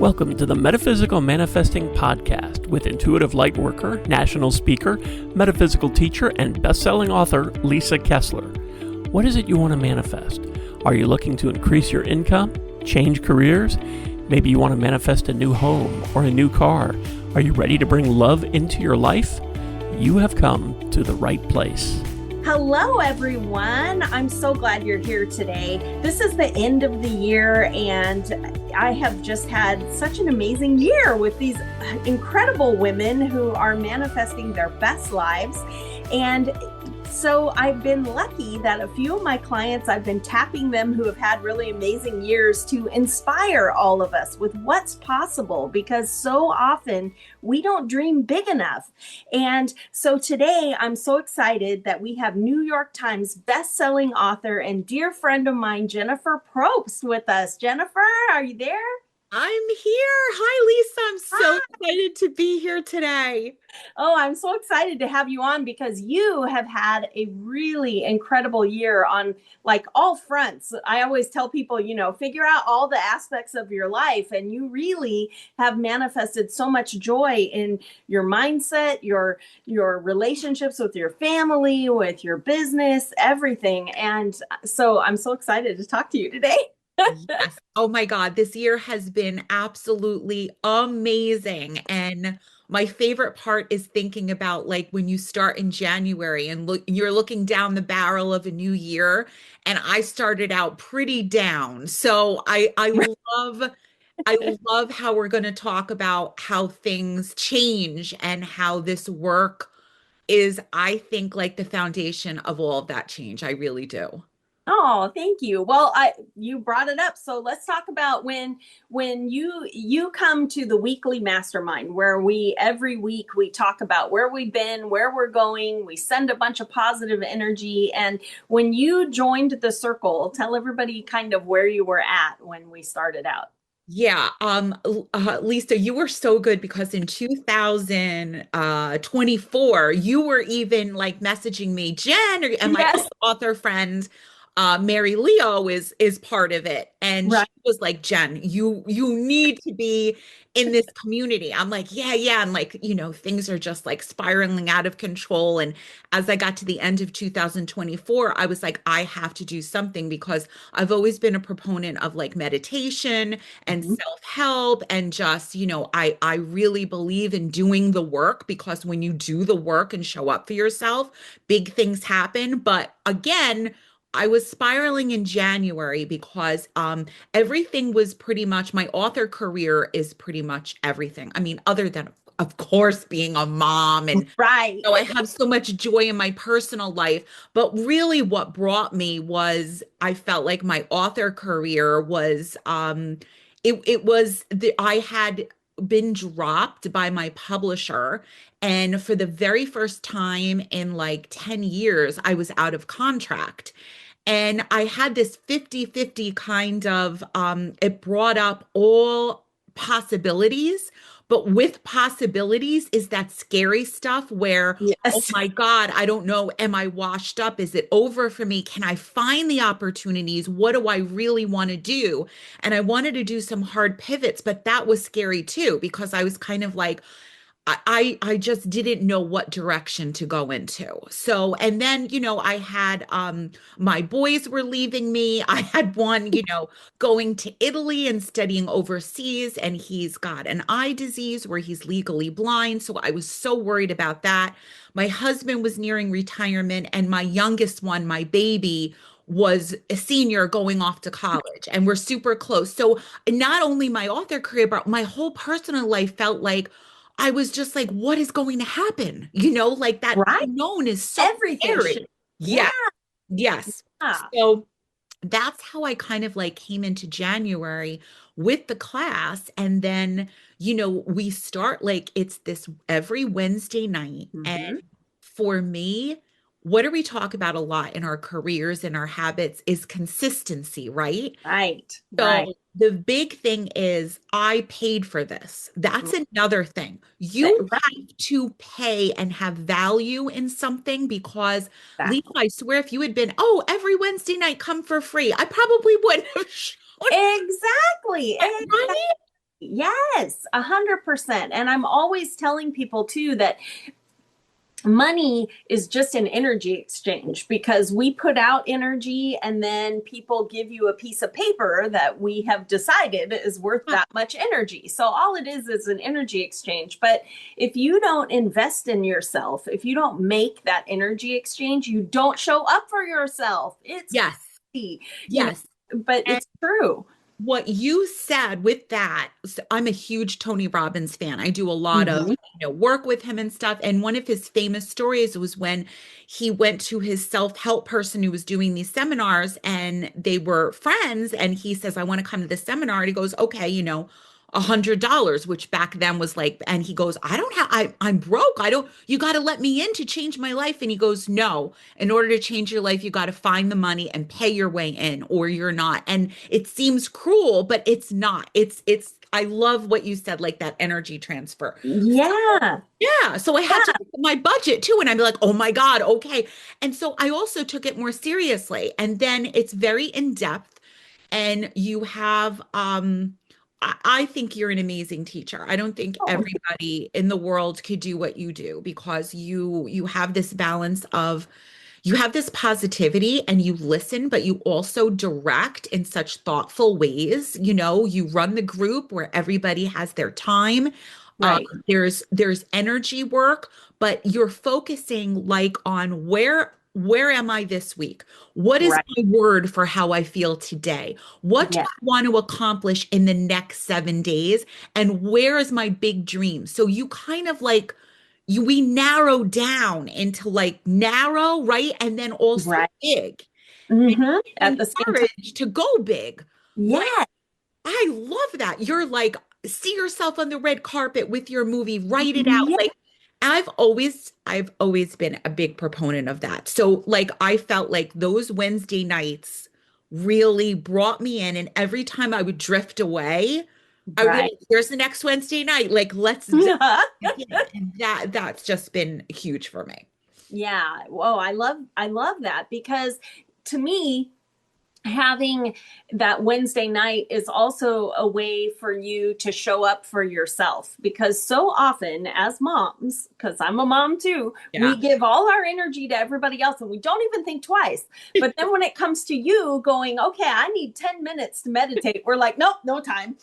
Welcome to the Metaphysical Manifesting Podcast with intuitive lightworker, national speaker, metaphysical teacher, and best-selling author Lisa Kessler. What is it you want to manifest? Are you looking to increase your income, change careers? Maybe you want to manifest a new home or a new car. Are you ready to bring love into your life? You have come to the right place. Hello, everyone. I'm so glad you're here today. This is the end of the year, and I have just had such an amazing year with these incredible women who are manifesting their best lives. And so I've been lucky that a few of my clients, I've been tapping them who have had really amazing years to inspire all of us with what's possible, because so often we don't dream big enough. And so today I'm so excited that we have New York Times best-selling author and dear friend of mine, Jennifer Probst, with us. Jennifer, are you there? I'm here. Hi, Lisa. I'm so excited to be here today. Oh, I'm so excited to have you on because you have had a really incredible year on like all fronts. I always tell people, figure out all the aspects of your life, and you really have manifested so much joy in your mindset, your relationships with your family, with your business, everything. And so I'm so excited to talk to you today. Yes. Oh my God, this year has been absolutely amazing. And my favorite part is thinking about like when you start in January and you're looking down the barrel of a new year. And I started out pretty down. So I love how we're going to talk about how things change and how this work is, I think, like the foundation of all of that change. I really do. Oh, thank you. Well, you brought it up. So let's talk about when you come to the weekly mastermind where every week we talk about where we've been, where we're going. We send a bunch of positive energy. And when you joined the circle, tell everybody kind of where you were at when we started out. Yeah, Lisa, you were so good because in 2024, you were even like messaging me, Jen, and my Yes. author friend, Mary Leo is part of it. And Right. she was like, Jen, you need to be in this community. I'm like, yeah. And like, things are just like spiraling out of control. And as I got to the end of 2024, I was like, I have to do something because I've always been a proponent of like meditation and self-help and just, I really believe in doing the work, because when you do the work and show up for yourself, big things happen. But again, I was spiraling in January because everything was pretty much, my author career is pretty much everything. I mean, other than, of course, being a mom, and Right. I have so much joy in my personal life. But really what brought me was I felt like my author career was I had been dropped by my publisher, and for the very first time in like 10 years I was out of contract. And I had this 50-50 kind of, it brought up all possibilities, but with possibilities is that scary stuff where, oh Yes. my God, I don't know, am I washed up? Is it over for me? Can I find the opportunities? What do I really want to do? And I wanted to do some hard pivots, but that was scary too, because I was kind of like, I just didn't know what direction to go into. So, and then, I had my boys were leaving me. I had one, going to Italy and studying overseas, and he's got an eye disease where he's legally blind. So I was so worried about that. My husband was nearing retirement, and my youngest one, my baby, was a senior going off to college, and we're super close. So not only my author career, but my whole personal life felt like I was just like, what is going to happen? Like that Right. unknown is so Everything scary. should. Yeah. Yes, yes. So that's how I kind of like came into January with the class. And then, we start like it's this every Wednesday night. And Mhm. for me, what do we talk about a lot in our careers and our habits is consistency, right? Right. Right. So the big thing is I paid for this. That's another thing. You Right. have to pay and have value in something, because Lisa, Exactly. I swear if you had been, oh, every Wednesday night come for free, I probably wouldn't have shown up, Exactly. right? Yes, 100%. And I'm always telling people too that money is just an energy exchange because we put out energy and then people give you a piece of paper that we have decided is worth Huh. that much energy. So all it is an energy exchange. But if you don't invest in yourself, if you don't make that energy exchange, you don't show up for yourself. It's Yes, crazy, you yes. know, but it's true. What you said with that, so I'm a huge Tony Robbins fan. I do a lot of, Mhm. work with him and stuff. And one of his famous stories was when he went to his self-help person who was doing these seminars and they were friends. And he says, I want to come to this seminar. And he goes, okay, $100, which back then was like, and he goes, I don't have, I'm broke. I don't, you got to let me in to change my life. And he goes, no, in order to change your life, you got to find the money and pay your way in or you're not. And it seems cruel, but it's not. I love what you said, like that energy transfer. Yeah. Yeah. So I had to look at my budget too. And I'd be like, oh my God, okay. And so I also took it more seriously. And then it's very in depth. And you have, I think you're an amazing teacher. I don't think Oh, everybody in the world could do what you do because you have this balance of you have this positivity and you listen, but you also direct in such thoughtful ways. You run the group where everybody has their time. Um, right. there's energy work, but you're focusing like on where am I this week? What is Right. my word for how I feel today? What do Yeah. I want to accomplish in the next 7 days? And where is my big dream? So you kind of like we narrow down into like narrow, right? And then also Right. big. At the same time. Encourage to go big, right? Yeah. I love that. You're like, see yourself on the red carpet with your movie, write it out. Yeah. Like I've always been a big proponent of that. So like I felt like those Wednesday nights really brought me in. And every time I would drift away, I would be Right. like, here's the next Wednesday night. Like, let's dive in. And that's just been huge for me. Yeah. Whoa, I love that because to me, having that Wednesday night is also a way for you to show up for yourself because so often as moms, because I'm a mom too, we Yeah. give all our energy to everybody else and we don't even think twice. But then when it comes to you going, okay, I need 10 minutes to meditate, we're like, nope, no time.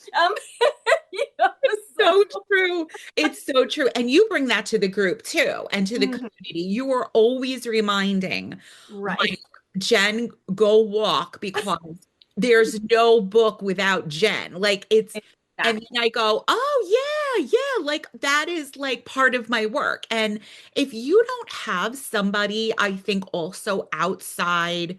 You know, So so, true. It's so true. And you bring that to the group too and to the mhm, community. You are always reminding, right. like, Jen, go walk because there's no book without Jen. Like and Exactly. then I go, oh yeah, yeah, like that is like part of my work. And if you don't have somebody, I think also outside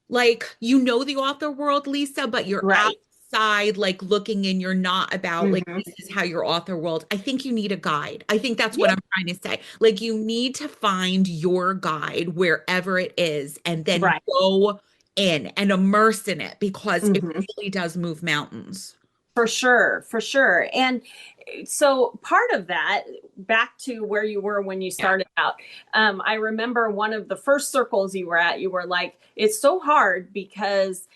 like the author world, Lisa, but you're Right. outside like looking and you're not about like Mhm. this is how your author world. I think you need a guide. I think that's what Yeah. I'm trying to say. Like you need to find your guide wherever it is and then Right. go in and immerse in it because it Mhm. really does move mountains. For sure, for sure. And so part of that, back to where you were when you Yeah. started out, I remember one of the first circles you were at, you were like, it's so hard because,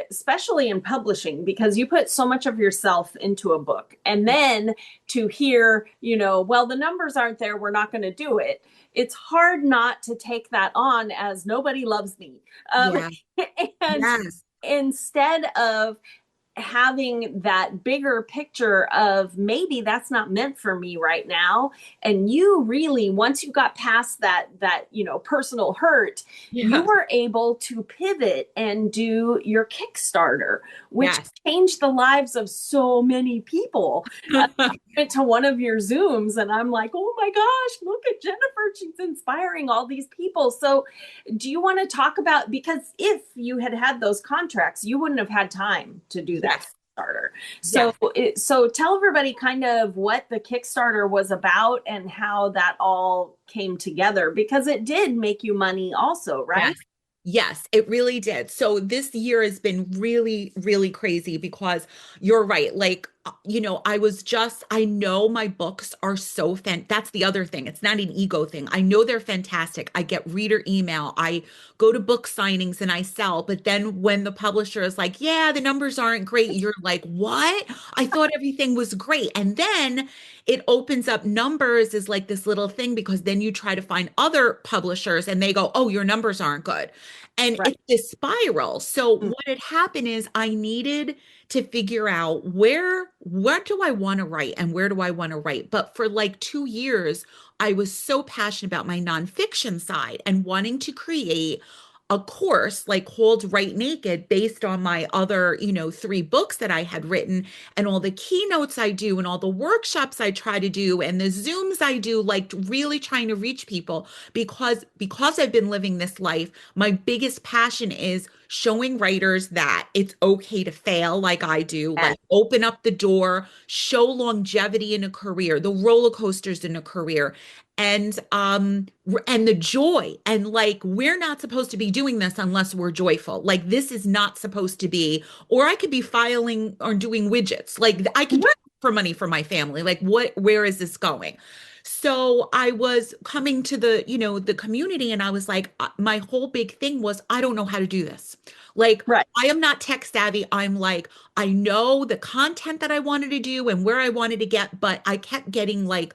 especially in publishing, because you put so much of yourself into a book. And then to hear, well, the numbers aren't there, we're not going to do it. It's hard not to take that on as nobody loves me. Yeah. And Yes. instead of having that bigger picture of maybe that's not meant for me right now, and you really, once you got past that personal hurt, you Yes. were able to pivot and do your Kickstarter, which Yes. changed the lives of so many people. I went to one of your Zooms and I'm like, oh my gosh, look at Jennifer, she's inspiring all these people. So do you want to talk about, because if you had had those contracts, you wouldn't have had time to do that Yes. Kickstarter. So, Yes. so tell everybody kind of what the Kickstarter was about and how that all came together, because it did make you money also, right? Yes. Yes, it really did. So this year has been really, really crazy because you're right. Like I know my books are so that's the other thing. It's not an ego thing. I know they're fantastic. I get reader email. I go to book signings and I sell. But then when the publisher is like, yeah, the numbers aren't great, you're like, what? I thought everything was great. And then it opens up numbers is like this little thing because then you try to find other publishers and they go, oh, your numbers aren't good. And Right. it's this spiral. So what had happened is I needed to figure out what do I want to write and where do I want to write. But for like 2 years, I was so passionate about my nonfiction side and wanting to create a course like called Write Naked based on my other, 3 books that I had written and all the keynotes I do and all the workshops I try to do and the Zooms I do, like really trying to reach people because I've been living this life. My biggest passion is showing writers that it's okay to fail like I do, Yeah. like open up the door, show longevity in a career, the roller coasters in a career, and the joy. And like we're not supposed to be doing this unless we're joyful. Like this is not supposed to be, or I could be filing or doing widgets. Like I could do Right. it for money for my family. Like where is this going? So I was coming to the community and I was like, my whole big thing was, I don't know how to do this. Like, Right. I am not tech savvy. I'm like, I know the content that I wanted to do and where I wanted to get, but I kept getting like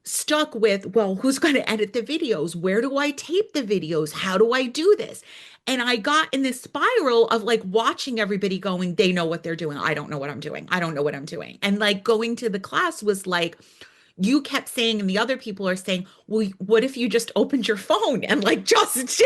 stuck with, well, who's going to edit the videos? Where do I tape the videos? How do I do this? And I got in this spiral of like watching everybody going, they know what they're doing. I don't know what I'm doing. I don't know what I'm doing. And like going to the class was like, you kept saying, and the other people are saying, well, what if you just opened your phone and like Yes. just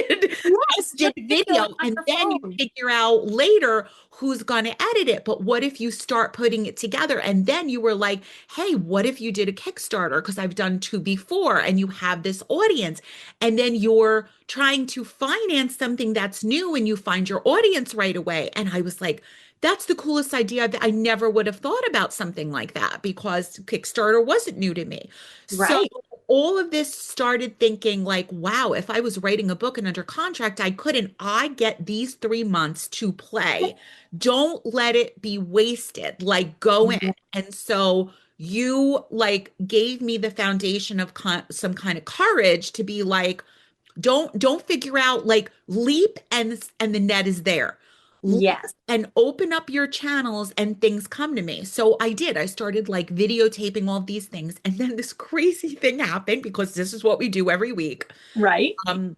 did Video video on and your then you phone. figure out later who's going to edit it? But what if you start putting it together? And then you were like, hey, what if you did a Kickstarter? Because I've done 2 before and you have this audience. And then you're trying to finance something that's new and you find your audience right away. And I was like, that's the coolest idea. I never would have thought about something like that because Kickstarter wasn't new to me. So Right. all of this started thinking like, wow, if I was writing a book and under contract, I get these 3 months to play. Don't let it be wasted. Like go in. Yeah. And so you like gave me the foundation of some kind of courage to be like, don't figure out, like leap and the net is there. Leap Yes. and open up your channels and things come to me. So I did. I started like videotaping all of these things. And then this crazy thing happened because this is what we do every week. Right. Um,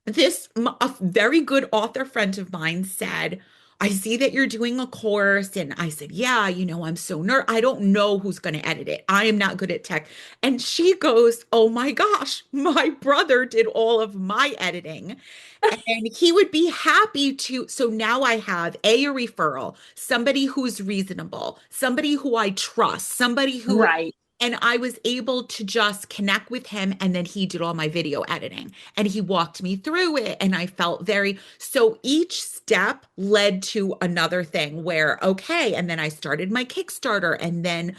a very good author friend of mine said, I see that you're doing a course. And I said, yeah, I'm so I don't know who's going to edit it. I am not good at tech. And she goes, oh my gosh, my brother did all of my editing. And he would be happy to. So now I have a referral, somebody who's reasonable, somebody who I trust, somebody who Right. and I was able to just connect with him. And then he did all my video editing and he walked me through it. And I felt so each step led to another thing where, okay. And then I started my Kickstarter and then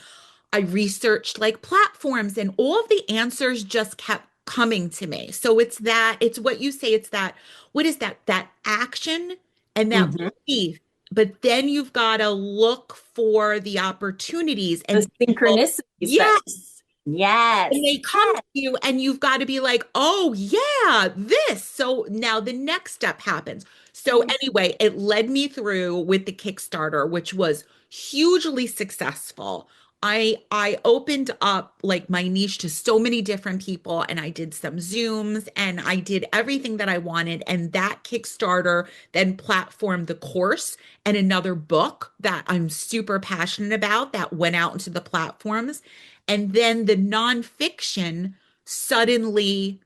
I researched like platforms and all of the answers just kept coming to me. So it's what you say, it's that, what is that? That action and that Mhm. belief. But then you've got to look for the opportunities The and people, synchronicities that, yes. And yes. they come to you and you've got to be like, oh yeah, this. So now the next step happens. So Yes. anyway, it led me through with the Kickstarter, which was hugely successful. I opened up like my niche to so many different people and I did some Zooms and I did everything that I wanted. And that Kickstarter then platformed the course and another book that I'm super passionate about that went out into the platforms. And then the nonfiction suddenly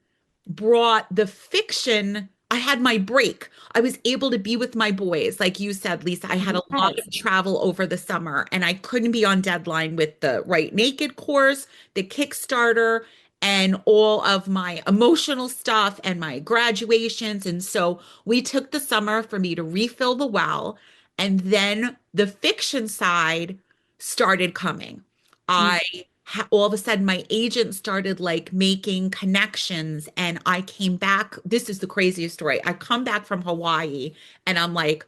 brought the fiction. I had my break. I was able to be with my boys. Like you said, Lisa, I had a lot Yes. of travel over the summer and I couldn't be on deadline with the Write Naked course, the Kickstarter, and all of my emotional stuff and my graduations. And so we took the summer for me to refill the well. And then the fiction side started coming. I all of a sudden my agent started like making connections and I came back. This is the craziest story. I come back from Hawaii and I'm like,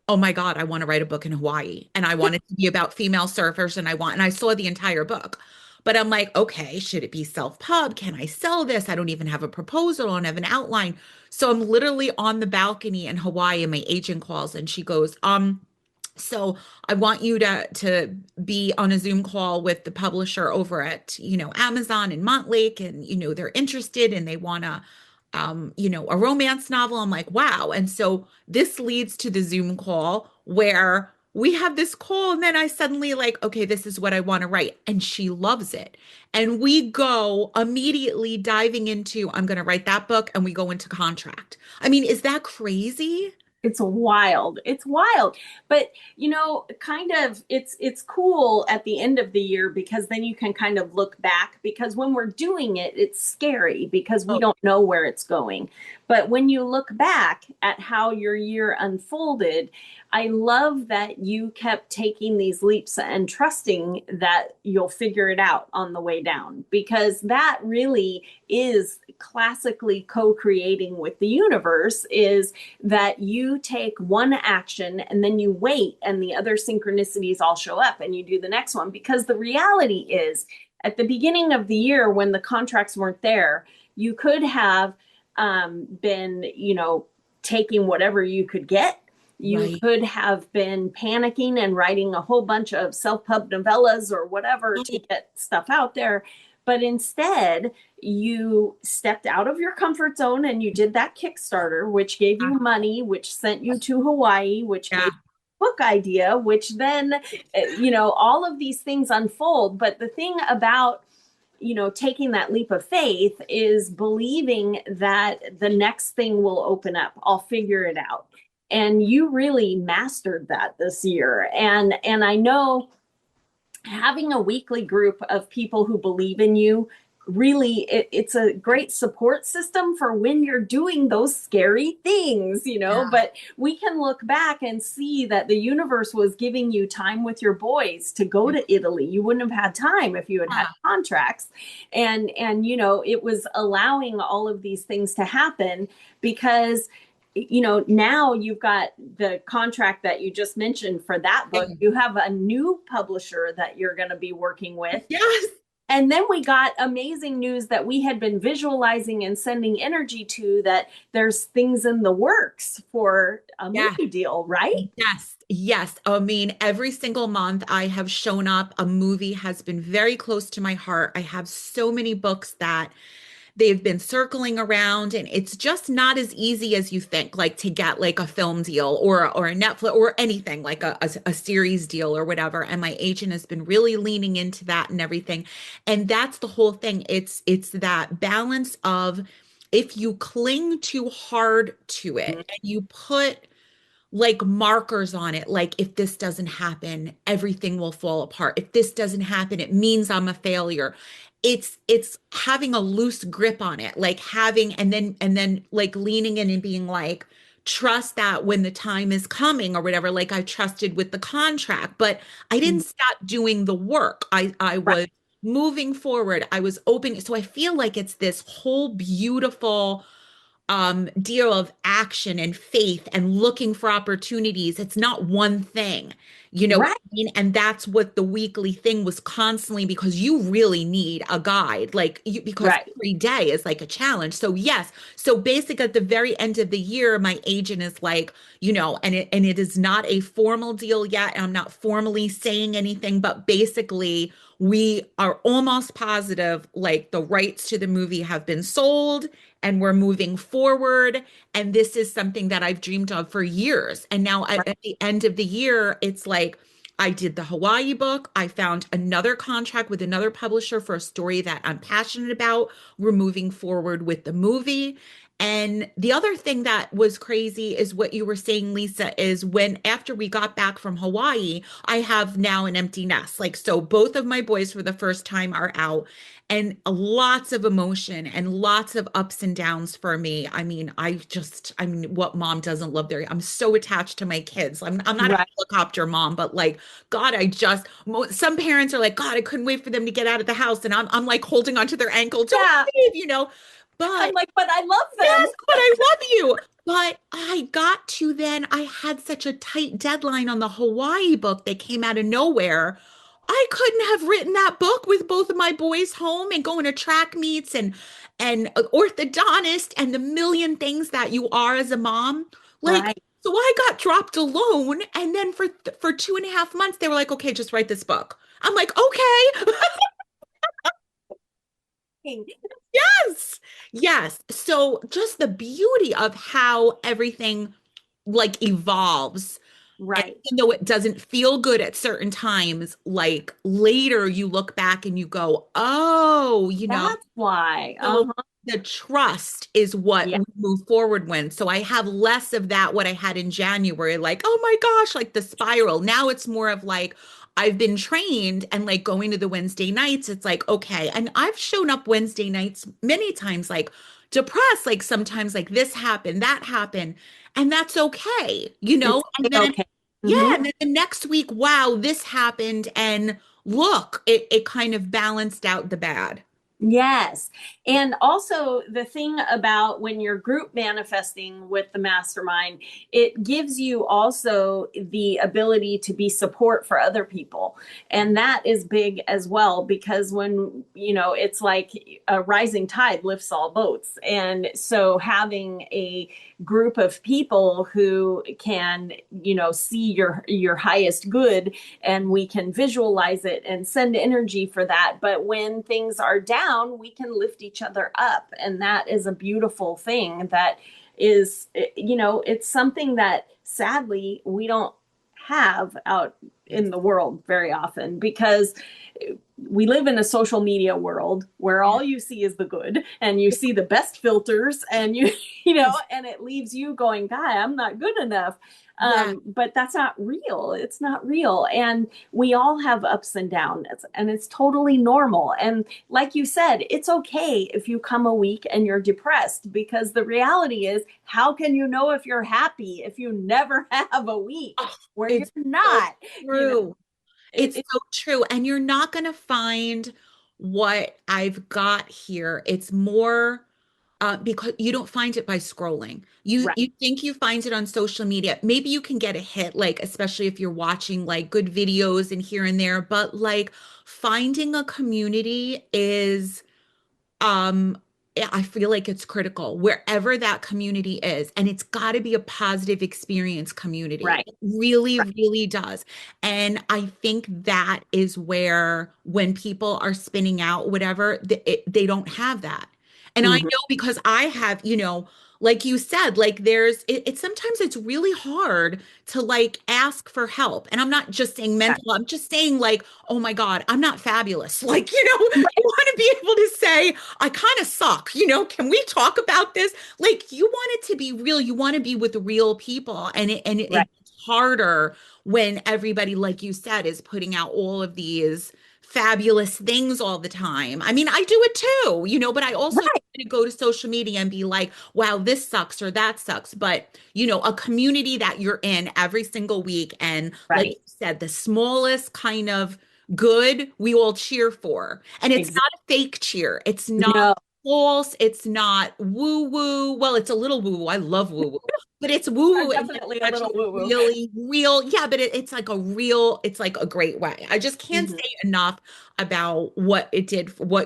oh my God, I want to write a book in Hawaii and I want it to be about female surfers and I saw the entire book. But I'm like, okay, should it be self-pub? Can I sell this? I don't even have a proposal. I don't have an outline. So I'm literally on the balcony in Hawaii and my agent calls and she goes, so I want you to be on a Zoom call with the publisher over at, Amazon in Montlake, and they're interested and they want to a romance novel. I'm like, wow. And so this leads to the Zoom call where we have this call and then I suddenly like, okay, this is what I want to write. And she loves it. And we go immediately diving into, I'm going to write that book, and we go into contract. I mean, is that crazy? It's wild. It's wild. But kind of it's cool at the end of the year because then you can kind of look back, because when we're doing it, it's scary because we Oh, don't know where it's going. But when you look back at how your year unfolded, I love that you kept taking these leaps and trusting that you'll figure it out on the way down, because that really is classically co-creating with the universe, is that you take one action and then you wait and the other synchronicities all show up and you do the next one. Because the reality is, at the beginning of the year when the contracts weren't there, you could have been, taking whatever you could get. You right. could have been panicking and writing a whole bunch of self-pub novellas or whatever to get stuff out there. But instead, you stepped out of your comfort zone and you did that Kickstarter, which gave you money, which sent you to Hawaii, which gave Yeah. you a book idea, which then, all of these things unfold. But the thing about taking that leap of faith is believing that the next thing will open up. I'll figure it out. And you really mastered that this year. And I know having a weekly group of people who believe in you, really it's a great support system for when you're doing those scary things, Yeah. but we can look back and see that the universe was giving you time with your boys to go to Italy. You wouldn't have had time if you had had contracts, and it was allowing all of these things to happen because now you've got the contract that you just mentioned for that book. Yeah. You have a new publisher that you're going to be working with. Yes. And then we got amazing news that we had been visualizing and sending energy to, that there's things in the works for a Yeah. movie deal, right? Yes, yes. I mean, every single month I have shown up. A movie has been very close to my heart. I have so many books that they've been circling around, and it's just not as easy as you think, like to get like a film deal or a Netflix or anything like a series deal or whatever. And my agent has been really leaning into that and everything. And that's the whole thing. It's that balance of, if you cling too hard to it and you put like markers on it, like if this doesn't happen, everything will fall apart. If this doesn't happen, it means I'm a failure. It's having a loose grip on it, like having, and then like leaning in and being like, trust that when the time is coming or whatever, like I trusted with the contract, but I didn't stop doing the work. I Right. was moving forward. I was open. So I feel like it's this whole beautiful deal of action and faith and looking for opportunities. It's not one thing, what Right. I mean? And that's what the weekly thing was constantly, because you really need a guide, like because Right. every day is like a challenge. So yes, so basically at the very end of the year, my agent is like, and it is not a formal deal yet. And I'm not formally saying anything, but basically we are almost positive like the rights to the movie have been sold and we're moving forward. And this is something that I've dreamed of for years. And now at the end of the year, it's like I did the Hawaii book. I found another contract with another publisher for a story that I'm passionate about. We're moving forward with the movie. And the other thing that was crazy is what you were saying, Lisa, is when after we got back from Hawaii, I have now an empty nest. Like, so both of my boys for the first time are out, and lots of emotion and lots of ups and downs for me. I mean, what mom doesn't love I'm so attached to my kids. I'm not a Right. helicopter mom, but like, God, some parents are like, God, I couldn't wait for them to get out of the house. And I'm like holding onto their ankle, don't Yeah. leave. I'm But like, but I love them. yes, but I love you. But I got to then, I had such a tight deadline on the Hawaii book that came out of nowhere. I couldn't have written that book with both of my boys home and going to track meets and orthodontist and the million things that you are as a mom. Like, Right. so I got dropped alone, and then for 2.5 months they were like, "Okay, just write this book." I'm like, "Okay." Yes. Yes. So just the beauty of how everything like evolves. And Right. even though it doesn't feel good at certain times, like later you look back and you go, oh, That's why. so Uh-huh. the trust is what Yeah. we move forward when. So I have less of that, what I had in January, like, oh my gosh, like the spiral. Now it's more of like, I've been trained and like going to the Wednesday nights, it's like, okay. And I've shown up Wednesday nights many times, like depressed, like sometimes like this happened, that happened, and that's okay, It's And then, okay. yeah, Hmm. and then the next week, wow, this happened. And look, it kind of balanced out the bad. Yes. And also, the thing about when you're group manifesting with the mastermind, it gives you also the ability to be support for other people. And that is big as well, because when, it's like a rising tide lifts all boats. And so having a group of people who can, see your highest good, and we can visualize it and send energy for that. But when things are down, we can lift each other up. And that is a beautiful thing that is, it's something that sadly we don't have out in the world very often, because we live in a social media world where all you see is the good, and you see the best filters, and Yes. and it leaves you going, God, I'm not good enough. Yeah. But that's not real. It's not real. And we all have ups and downs, and it's totally normal. And like you said, it's okay if you come a week and you're depressed, because the reality is, how can you know if you're happy if you never have a week Oh, where you're it's so not? You know, true. It's it so true. And you're not going to find what I've got here. It's more because you don't find it by scrolling. right, You think you find it on social media. Maybe you can get a hit, like especially if you're watching like good videos and here and there, but like finding a community is yeah, I feel like it's critical wherever that community is, and it's got to be a positive experience community. right, It really, right. really does. And I think that is where when people are spinning out, whatever, they don't have that. And I Mhm. know because I have, like you said, like it's sometimes it's really hard to like ask for help. And I'm not just saying Right. mental, I'm just saying like, oh my God, I'm not fabulous. Like, you want to be able to say, I kind of suck, can we talk about this? Like you want it to be real. You want to be with real people. Right. It's harder when everybody, like you said, is putting out all of these fabulous things all the time. I mean, I do it too, but I also Right. to go to social media and be like, wow, this sucks or that sucks. But, a community that you're in every single week. And like you Right. said, the smallest kind of good we all cheer for. And it's Exactly. not a fake cheer. It's not No, false. It's not woo woo. Well, it's a little woo woo. I love woo woo. But it's woo I'm woo in like definitely a such little a woo woo. really real, yeah, but it's like it's like a great way. I just can't Hmm. say enough about what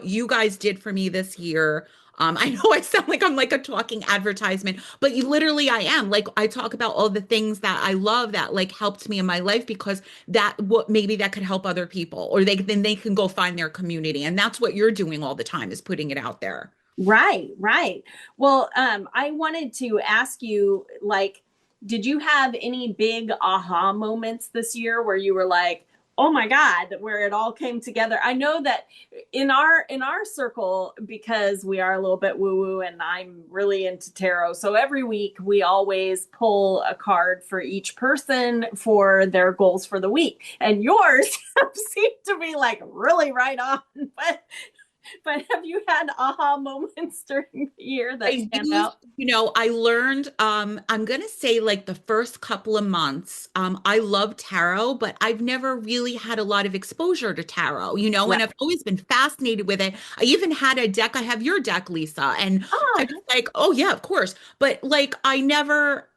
you guys did for me this year. I know I sound like I'm like a talking advertisement, but literally I am. Like I talk about all the things that I love that like helped me in my life because that what maybe that could help other people or then they can go find their community. And that's what you're doing all the time is putting it out there. Right, right. Well, I wanted to ask you, like, did you have any big aha moments this year where you were like, "Oh my God," where it all came together? I know that in our circle, because we are a little bit woo-woo and I'm really into tarot. So every week we always pull a card for each person for their goals for the week. And yours seem to be like really right on. But But have you had aha moments during the year that I stand used, out? I learned, I'm gonna say like the first couple of months, I love tarot, but I've never really had a lot of exposure to tarot, Right. and I've always been fascinated with it. I even had a deck, I have your deck, Lisa, and I Oh, was like, oh yeah, of course. But like I never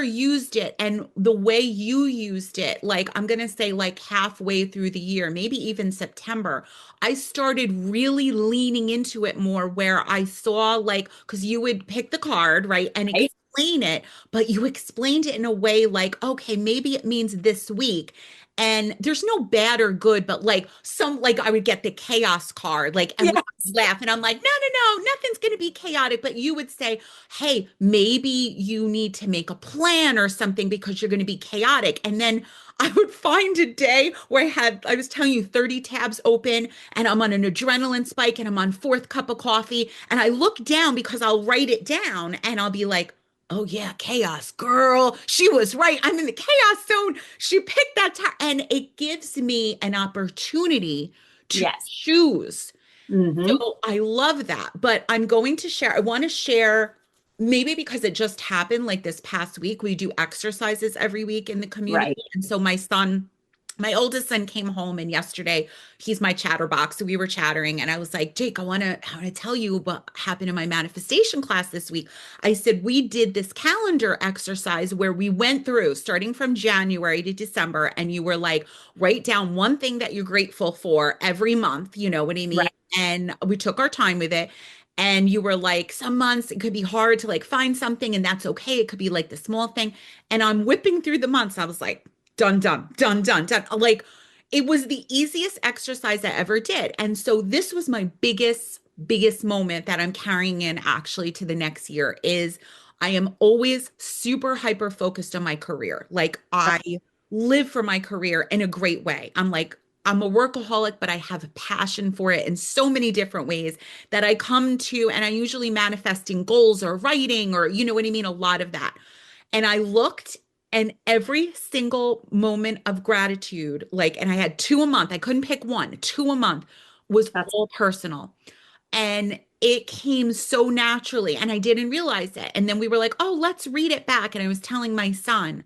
used it. And the way you used it, like I'm gonna say like halfway through the year, maybe even September. I started really leaning into it more where I saw like, because you would pick the card, right, and right. explain it, but you explained it in a way like, okay, maybe it means this week. And there's no bad or good, but like I would get the chaos card, like, and we Yes. would laugh, and I'm like, no, no, no, nothing's going to be chaotic. But you would say, hey, maybe you need to make a plan or something because you're going to be chaotic. And then I would find a day where I was telling you 30 tabs open and I'm on an adrenaline spike and I'm on fourth cup of coffee. And I look down because I'll write it down and I'll be like, oh yeah, chaos girl. She was right. I'm in the chaos zone. She picked that tab. And it gives me an opportunity to Yes. choose. Hmm. So I love that. But I'm going to share, I want to share. Maybe because it just happened like this past week, we do exercises every week in the community. Right. And so my oldest son came home and yesterday he's my chatterbox. So we were chattering and I was like, Jake, I want to tell you what happened in my manifestation class this week. I said, we did this calendar exercise where we went through starting from January to December and you were like, write down one thing that you're grateful for every month. You know what I mean? Right. And we took our time with it. And you were like, some months it could be hard to like find something, and that's okay. It could be like the small thing. And I'm whipping through the months. I was like, done, done, done, done, done. Like it was the easiest exercise I ever did. And so this was my biggest moment that I'm carrying in actually to the next year is I am always super hyper focused on my career. Like I live for my career in a great way. I'm a workaholic, but I have a passion for it in so many different ways that I come to, and I usually manifest in goals or writing or, you know what I mean? A lot of that. And I looked and every single moment of gratitude, like, and I had two a month, I couldn't pick one, two a month was That's all personal. And it came so naturally, and I didn't realize it. And then we were like, oh, let's read it back. And I was telling my son,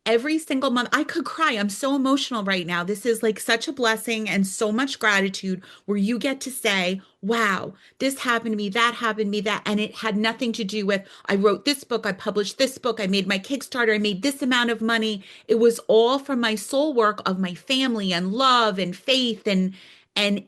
every single month. I could cry. I'm so emotional right now. This is like such a blessing and so much gratitude where you get to say, wow, this happened to me, that happened to me, that. And it had nothing to do with, I wrote this book, I published this book, I made my Kickstarter, I made this amount of money. It was all from my soul work of my family and love and faith. And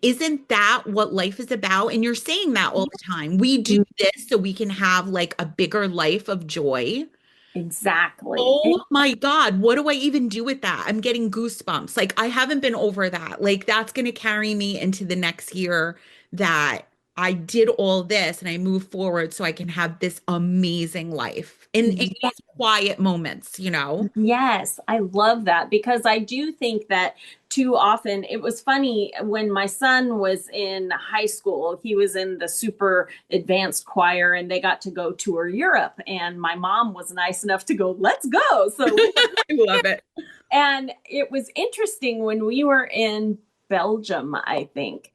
isn't that what life is about? And you're saying that all the time. We do this so we can have like a bigger life of joy. exactly. Oh my God, what do I even do with that? I'm getting goosebumps. Like, I haven't been over that. Like, that's going to carry me into the next year that I did all this and I move forward so I can have this amazing life in these quiet moments, you know? Yes, I love that because I do think that too often it was funny when my son was in high school, he was in the super advanced choir and they got to go tour Europe. And my mom was nice enough to go, let's go. So we I love it. And it was interesting when we were in Belgium, I think.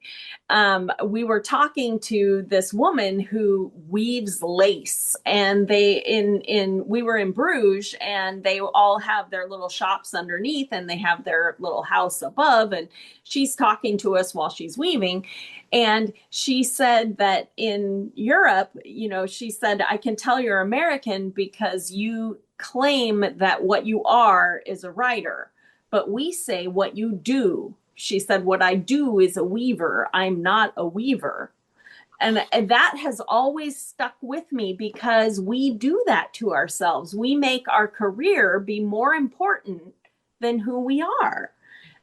We were talking to this woman who weaves lace, and they in we were in Bruges, and they all have their little shops underneath, and they have their little house above. And she's talking to us while she's weaving, and she said that in Europe, she said, I can tell you're American because you claim that what you are is a writer, but we say what you do. She said, what I do is a weaver. I'm not a weaver. And that has always stuck with me because we do that to ourselves. We make our career be more important than who we are.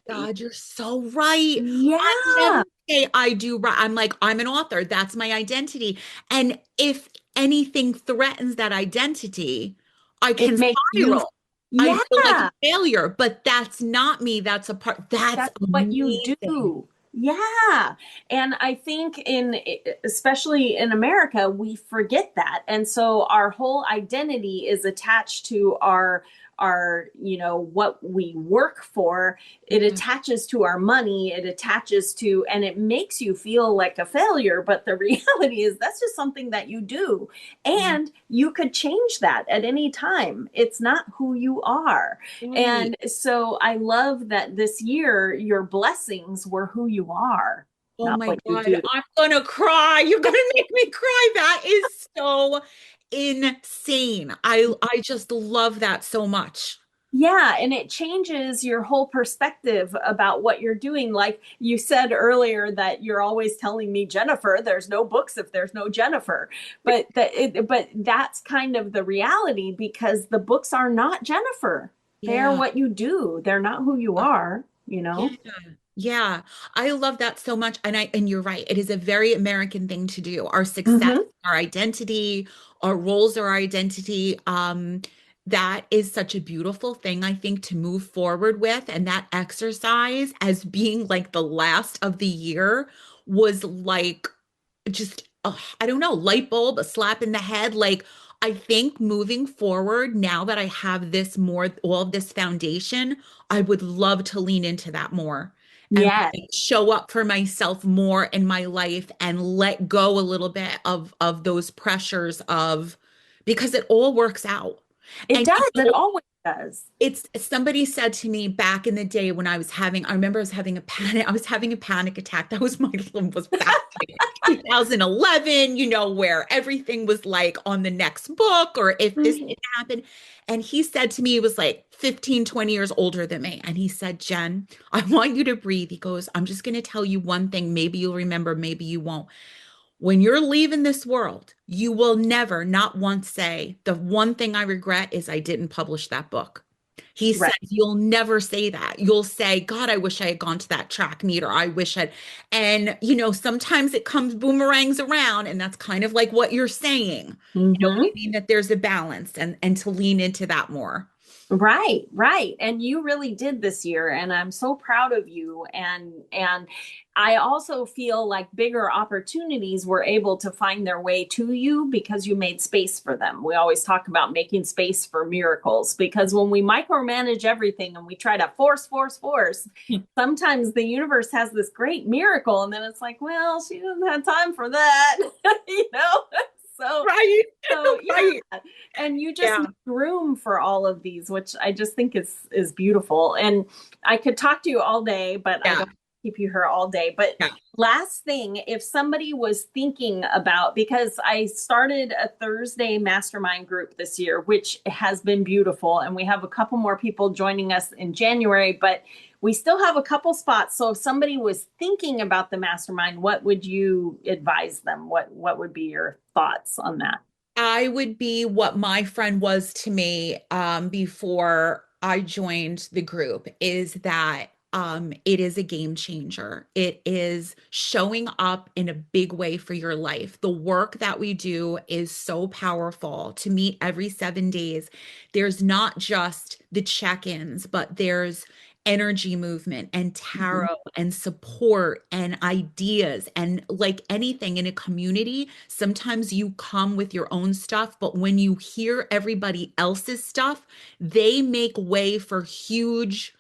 God, you're so right. I never Yeah, say I do right. I'm like, I'm an author. That's my identity. And if anything threatens that identity, I it can makes you, spiral. I feel like a yeah. failure, but that's not me. That's a part. That's That's what you amazing. do. Yeah. And I think especially in America, we forget that. And so our whole identity is attached to what we work for. It attaches to our money, it attaches to, and it makes you feel like a failure. But the reality is that's just something that you do. Yeah. And you could change that at any time. It's not who you are. Right. And so I love that this year, your blessings were who you are, Oh not my what you God, do. I'm gonna cry. You're gonna make me cry. That is so insane. I just love that so much. Yeah, and it changes your whole perspective about what you're doing. Like you said earlier that you're always telling me, Jennifer, there's no books if there's no Jennifer. But that's kind of the reality because the books are not Jennifer. They're Yeah. what you do. They're not who you are, you Yeah. know? Yeah. I love that so much. And you're right. It is a very American thing to do. Our success, Hmm. our identity, our roles are our identity. That is such a beautiful thing, I think, to move forward with. And that exercise as being like the last of the year was like just I don't know, light bulb, a slap in the head. Like I think moving forward, now that I have this more, all of this foundation, I would love to lean into that more and Yes, like show up for myself more in my life and let go a little bit of those pressures of because it all works out. it And does. It always does. it's somebody said to me back in the day when I remember I was having a panic attack. That was was back in 2011, where everything was like on the next book or if this Mhm. didn't happen. And he said to me, he was like 15, 20 years older than me. And he said, Jen, I want you to breathe. He goes, I'm just going to tell you one thing. Maybe you'll remember, maybe you won't. When you're leaving this world, you will never, not once say, the one thing I regret is I didn't publish that book. He said, Right. you'll never say that. You'll say, God, I wish I had gone to that track meet, or I wish I'd. And, sometimes it comes boomerangs around, and that's kind of like what you're saying. You know what I Hmm. mean? That there's a balance and to lean into that more. Right, right. And you really did this year, and I'm so proud of you. And I also feel like bigger opportunities were able to find their way to you because you made space for them. We always talk about making space for miracles because when we micromanage everything and we try to force, force, force, sometimes the universe has this great miracle, and then it's like, well, she doesn't have time for that, you know? So Right. so Right. yeah, and you just Yeah. make room for all of these, which I just think is beautiful. And I could talk to you all day, but I Yeah. don't keep you here all day. But Yeah. last thing, if somebody was thinking about, because I started a Thursday mastermind group this year, which has been beautiful, and we have a couple more people joining us in January, but we still have a couple spots. So if somebody was thinking about the mastermind, what would you advise them? What would be your thoughts on that? I would be what my friend was to me before I joined the group is that it is a game changer. It is showing up in a big way for your life. The work that we do is so powerful to meet every 7 days. There's not just the check-ins, but there's energy movement and Mhm. tarot and support and ideas and like anything in a community. Sometimes you come with your own stuff, but when you hear everybody else's stuff, they make way for huge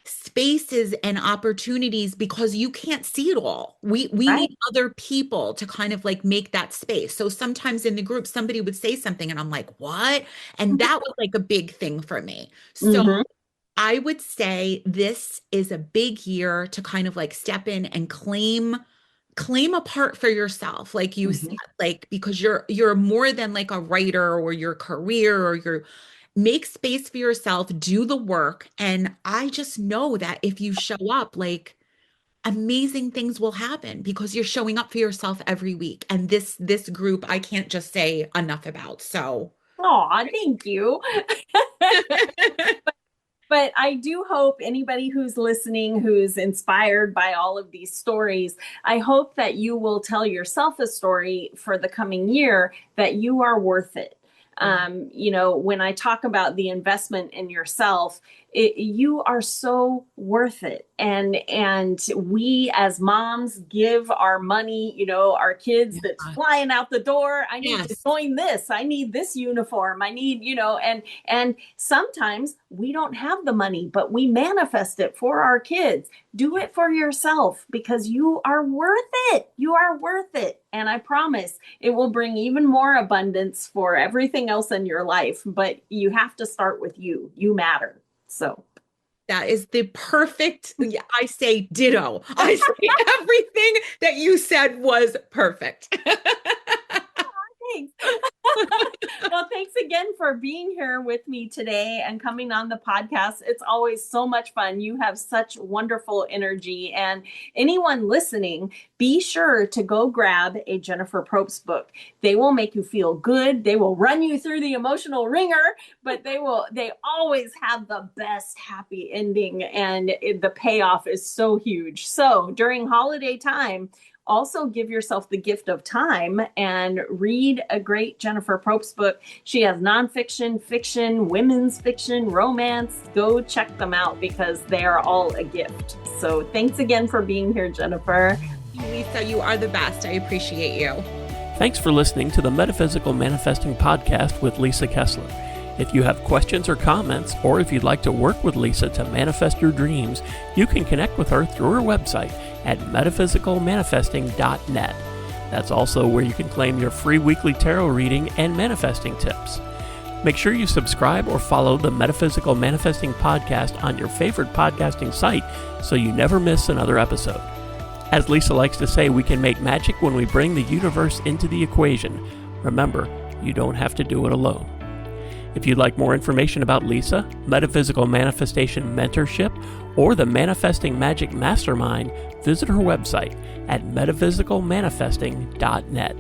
spaces and opportunities because you can't see it all. We Right. need other people to kind of like make that space. So sometimes in the group somebody would say something and I'm like, "What?" And that was like a big thing for me. So Hmm. I would say this is a big year to kind of like step in and claim a part for yourself like you said, Hmm. like because you're more than like a writer or your career or your make space for yourself, do the work, and I just know that if you show up, like amazing things will happen because you're showing up for yourself every week. And this group I can't just say enough about. So Oh, thank you. But I do hope anybody who's listening, who's inspired by all of these stories, I hope that you will tell yourself a story for the coming year that you are worth it. yeah. When I talk about the investment in yourself, You are so worth it. And we as moms give our money, our kids that's flying out the door. I need to join this. I need this uniform. I need, and sometimes we don't have the money, but we manifest it for our kids. Do it for yourself because you are worth it. You are worth it. And I promise it will bring even more abundance for everything else in your life. But you have to start with you. You matter. So that is the perfect, I say ditto. I say everything that you said was perfect. Thanks. Well, thanks again for being here with me today and coming on the podcast. It's always so much fun. You have such wonderful energy. And anyone listening, be sure to go grab a Jennifer Probst book. They will make you feel good. They will run you through the emotional ringer, but they always have the best happy ending. And the payoff is so huge. So during holiday time, also give yourself the gift of time and read a great Jennifer Probst book. She has nonfiction, fiction, women's fiction, romance. Go check them out because they are all a gift. So thanks again for being here, Jennifer. Lisa, you are the best. I appreciate you. Thanks for listening to the Metaphysical Manifesting Podcast with Lisa Kessler. If you have questions or comments, or if you'd like to work with Lisa to manifest your dreams, you can connect with her through her website at metaphysicalmanifesting.net. That's also where you can claim your free weekly tarot reading and manifesting tips. Make sure you subscribe or follow the Metaphysical Manifesting Podcast on your favorite podcasting site so you never miss another episode. As Lisa likes to say, we can make magic when we bring the universe into the equation. Remember, you don't have to do it alone. If you'd like more information about Lisa, Metaphysical Manifestation Mentorship, or the Manifesting Magic Mastermind, visit her website at metaphysicalmanifesting.net.